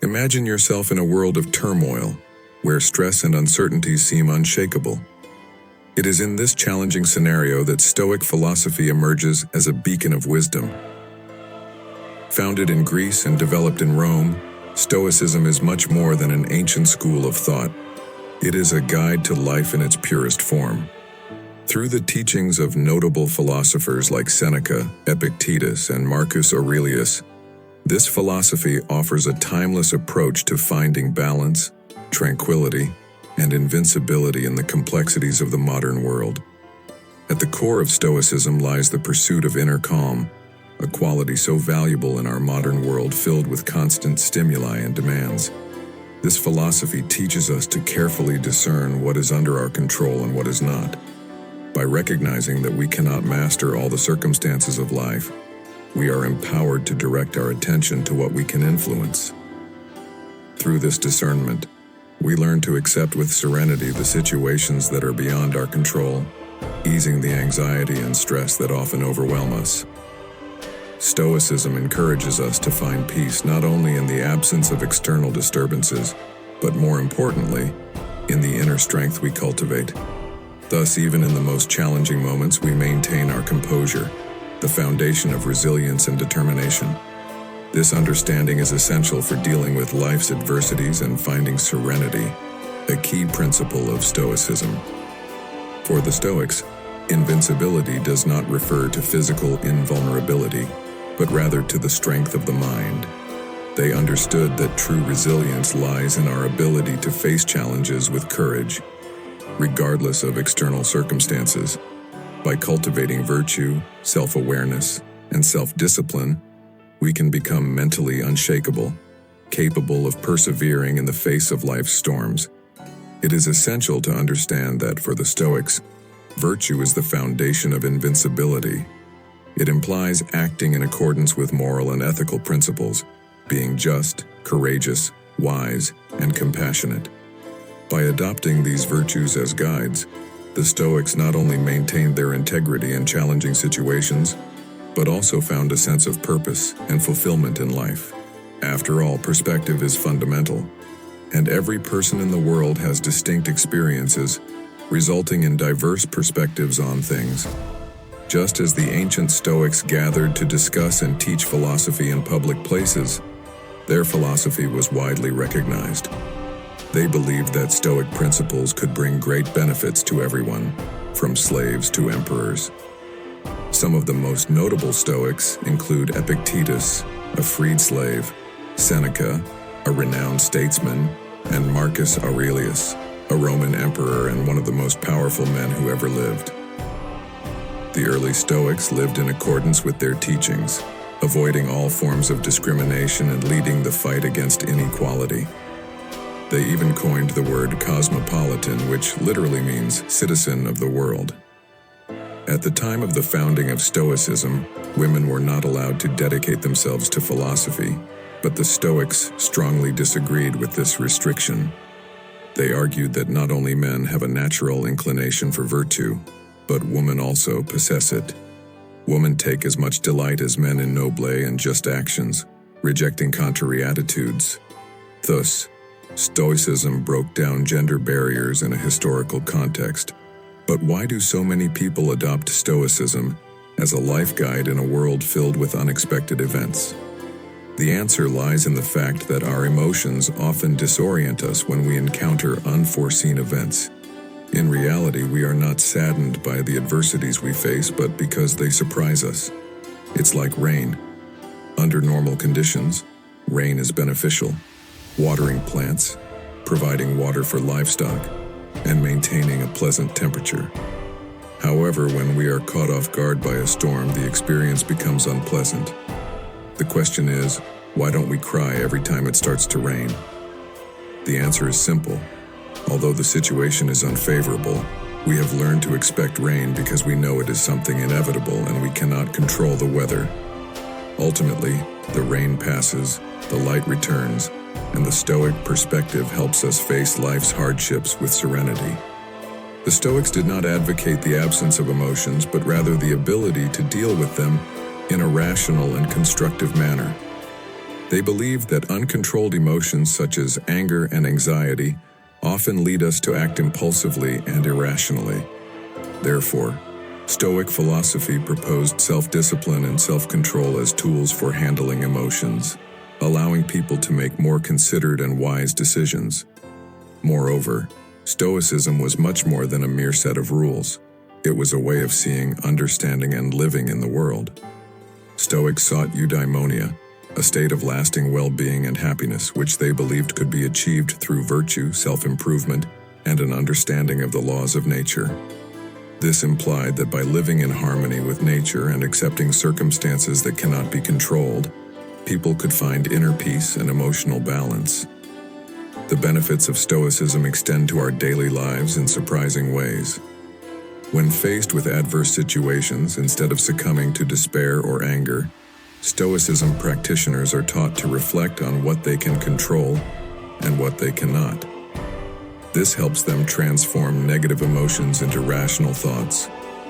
Imagine yourself in a world of turmoil, where stress and uncertainties seem unshakable. It is in this challenging scenario that Stoic philosophy emerges as a beacon of wisdom. Founded in Greece and developed in Rome, Stoicism is much more than an ancient school of thought. It is a guide to life in its purest form. Through the teachings of notable philosophers like Seneca, Epictetus, and Marcus Aurelius, this philosophy offers a timeless approach to finding balance, tranquility, and invincibility in the complexities of the modern world. At the core of Stoicism lies the pursuit of inner calm, a quality so valuable in our modern world filled with constant stimuli and demands. This philosophy teaches us to carefully discern what is under our control and what is not. By recognizing that we cannot master all the circumstances of life, we are empowered to direct our attention to what we can influence. Through this discernment, we learn to accept with serenity the situations that are beyond our control, easing the anxiety and stress that often overwhelm us. Stoicism encourages us to find peace not only in the absence of external disturbances, but more importantly, in the inner strength we cultivate. Thus, even in the most challenging moments, we maintain our composure, the foundation of resilience and determination. This understanding is essential for dealing with life's adversities and finding serenity, a key principle of Stoicism. For the Stoics, invincibility does not refer to physical invulnerability, but rather to the strength of the mind. They understood that true resilience lies in our ability to face challenges with courage, regardless of external circumstances. By cultivating virtue, self-awareness, and self-discipline, we can become mentally unshakable, capable of persevering in the face of life's storms. It is essential to understand that for the Stoics, virtue is the foundation of invincibility. It implies acting in accordance with moral and ethical principles, being just, courageous, wise, and compassionate. By adopting these virtues as guides, the Stoics not only maintained their integrity in challenging situations, but also found a sense of purpose and fulfillment in life. After all, perspective is fundamental, and every person in the world has distinct experiences, resulting in diverse perspectives on things. Just as the ancient Stoics gathered to discuss and teach philosophy in public places, their philosophy was widely recognized. They believed that Stoic principles could bring great benefits to everyone, from slaves to emperors. Some of the most notable Stoics include Epictetus, a freed slave, Seneca, a renowned statesman, and Marcus Aurelius, a Roman emperor and one of the most powerful men who ever lived. The early Stoics lived in accordance with their teachings, avoiding all forms of discrimination and leading the fight against inequality. They even coined the word cosmopolitan, which literally means citizen of the world. At the time of the founding of Stoicism, women were not allowed to dedicate themselves to philosophy, but the Stoics strongly disagreed with this restriction. They argued that not only men have a natural inclination for virtue, but women also possess it. Women take as much delight as men in noble and just actions, rejecting contrary attitudes. Thus, Stoicism broke down gender barriers in a historical context. But why do so many people adopt Stoicism as a life guide in a world filled with unexpected events? The answer lies in the fact that our emotions often disorient us when we encounter unforeseen events. In reality, we are not saddened by the adversities we face, but because they surprise us. It's like rain. Under normal conditions, rain is beneficial, watering plants, providing water for livestock, and maintaining a pleasant temperature. However, when we are caught off guard by a storm, the experience becomes unpleasant. The question is, why don't we cry every time it starts to rain? The answer is simple. Although the situation is unfavorable, we have learned to expect rain because we know it is something inevitable and we cannot control the weather. Ultimately, the rain passes, the light returns, and the Stoic perspective helps us face life's hardships with serenity. The Stoics did not advocate the absence of emotions, but rather the ability to deal with them in a rational and constructive manner. They believed that uncontrolled emotions such as anger and anxiety often lead us to act impulsively and irrationally. Therefore, Stoic philosophy proposed self-discipline and self-control as tools for handling emotions, allowing people to make more considered and wise decisions. Moreover, Stoicism was much more than a mere set of rules. It was a way of seeing, understanding, and living in the world. Stoics sought eudaimonia, a state of lasting well-being and happiness which they believed could be achieved through virtue, self-improvement, and an understanding of the laws of nature. This implied that by living in harmony with nature and accepting circumstances that cannot be controlled, people could find inner peace and emotional balance. The benefits of Stoicism extend to our daily lives in surprising ways. When faced with adverse situations, instead of succumbing to despair or anger, Stoicism practitioners are taught to reflect on what they can control and what they cannot. This helps them transform negative emotions into rational thoughts,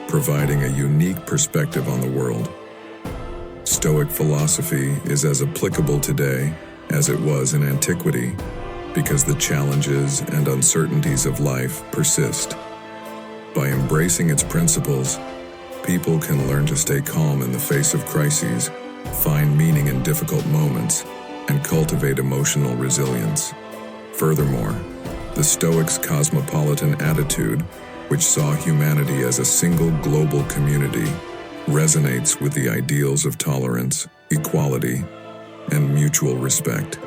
providing a unique perspective on the world. Stoic philosophy is as applicable today as it was in antiquity because the challenges and uncertainties of life persist. By embracing its principles, people can learn to stay calm in the face of crises, find meaning in difficult moments, and cultivate emotional resilience. Furthermore, the Stoics' cosmopolitan attitude, which saw humanity as a single global community, resonates with the ideals of tolerance, equality, and mutual respect.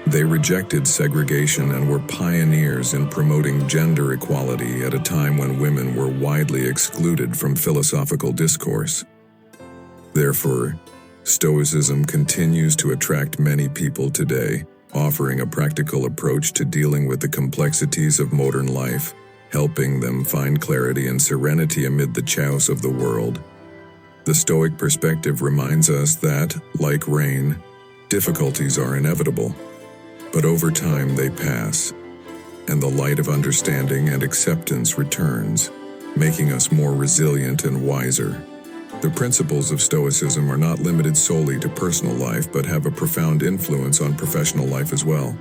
They rejected segregation and were pioneers in promoting gender equality at a time when women were widely excluded from philosophical discourse. Therefore, Stoicism continues to attract many people today, offering a practical approach to dealing with the complexities of modern life, helping them find clarity and serenity amid the chaos of the world. The Stoic perspective reminds us that, like rain, difficulties are inevitable, but over time they pass, and the light of understanding and acceptance returns, making us more resilient and wiser. The principles of Stoicism are not limited solely to personal life but have a profound influence on professional life as well.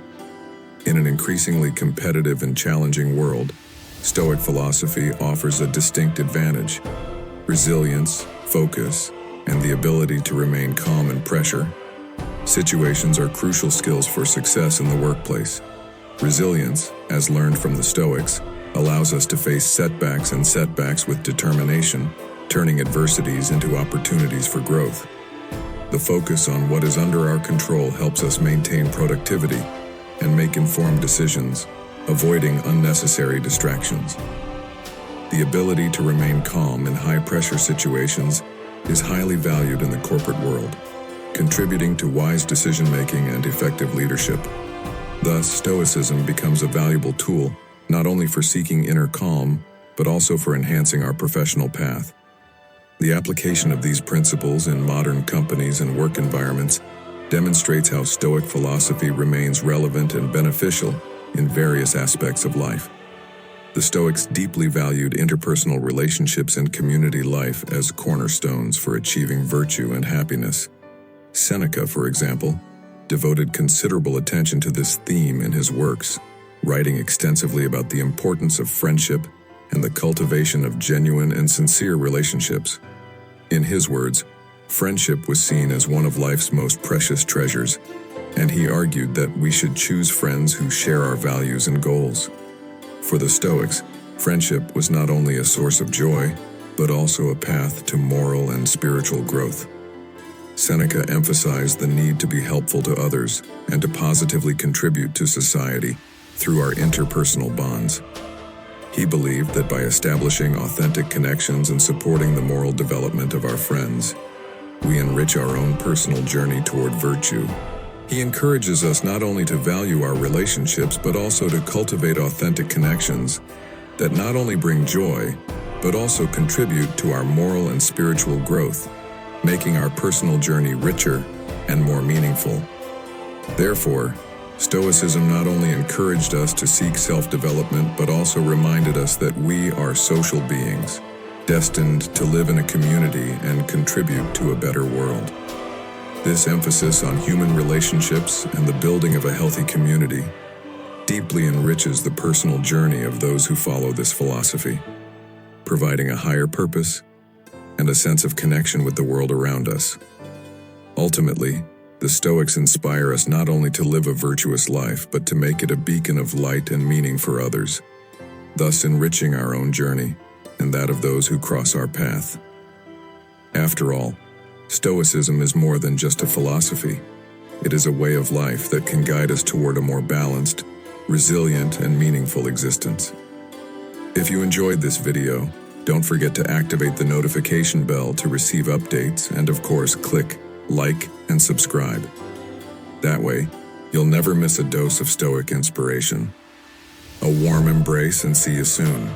In an increasingly competitive and challenging world, Stoic philosophy offers a distinct advantage: resilience, focus, and the ability to remain calm in pressure. Situations are crucial skills for success in the workplace. Resilience, as learned from the Stoics, allows us to face setbacks with determination, turning adversities into opportunities for growth. The focus on what is under our control helps us maintain productivity and make informed decisions, avoiding unnecessary distractions. The ability to remain calm in high-pressure situations is highly valued in the corporate world, contributing to wise decision-making and effective leadership. Thus, Stoicism becomes a valuable tool not only for seeking inner calm, but also for enhancing our professional path. The application of these principles in modern companies and work environments demonstrates how Stoic philosophy remains relevant and beneficial in various aspects of life. The Stoics deeply valued interpersonal relationships and community life as cornerstones for achieving virtue and happiness. Seneca, for example, devoted considerable attention to this theme in his works, writing extensively about the importance of friendship and the cultivation of genuine and sincere relationships. In his words, friendship was seen as one of life's most precious treasures, and he argued that we should choose friends who share our values and goals. For the Stoics, friendship was not only a source of joy, but also a path to moral and spiritual growth. Seneca emphasized the need to be helpful to others and to positively contribute to society through our interpersonal bonds. He believed that by establishing authentic connections and supporting the moral development of our friends, we enrich our own personal journey toward virtue. He encourages us not only to value our relationships, but also to cultivate authentic connections that not only bring joy, but also contribute to our moral and spiritual growth, making our personal journey richer and more meaningful. Therefore, Stoicism not only encouraged us to seek self-development, but also reminded us that we are social beings, destined to live in a community and contribute to a better world. This emphasis on human relationships and the building of a healthy community deeply enriches the personal journey of those who follow this philosophy, providing a higher purpose and a sense of connection with the world around us. Ultimately, the Stoics inspire us not only to live a virtuous life, but to make it a beacon of light and meaning for others, thus enriching our own journey and that of those who cross our path. After all, Stoicism is more than just a philosophy. It is a way of life that can guide us toward a more balanced, resilient, and meaningful existence. If you enjoyed this video, don't forget to activate the notification bell to receive updates and, of course, click like and subscribe. That way, you'll never miss a dose of Stoic inspiration. A warm embrace and see you soon.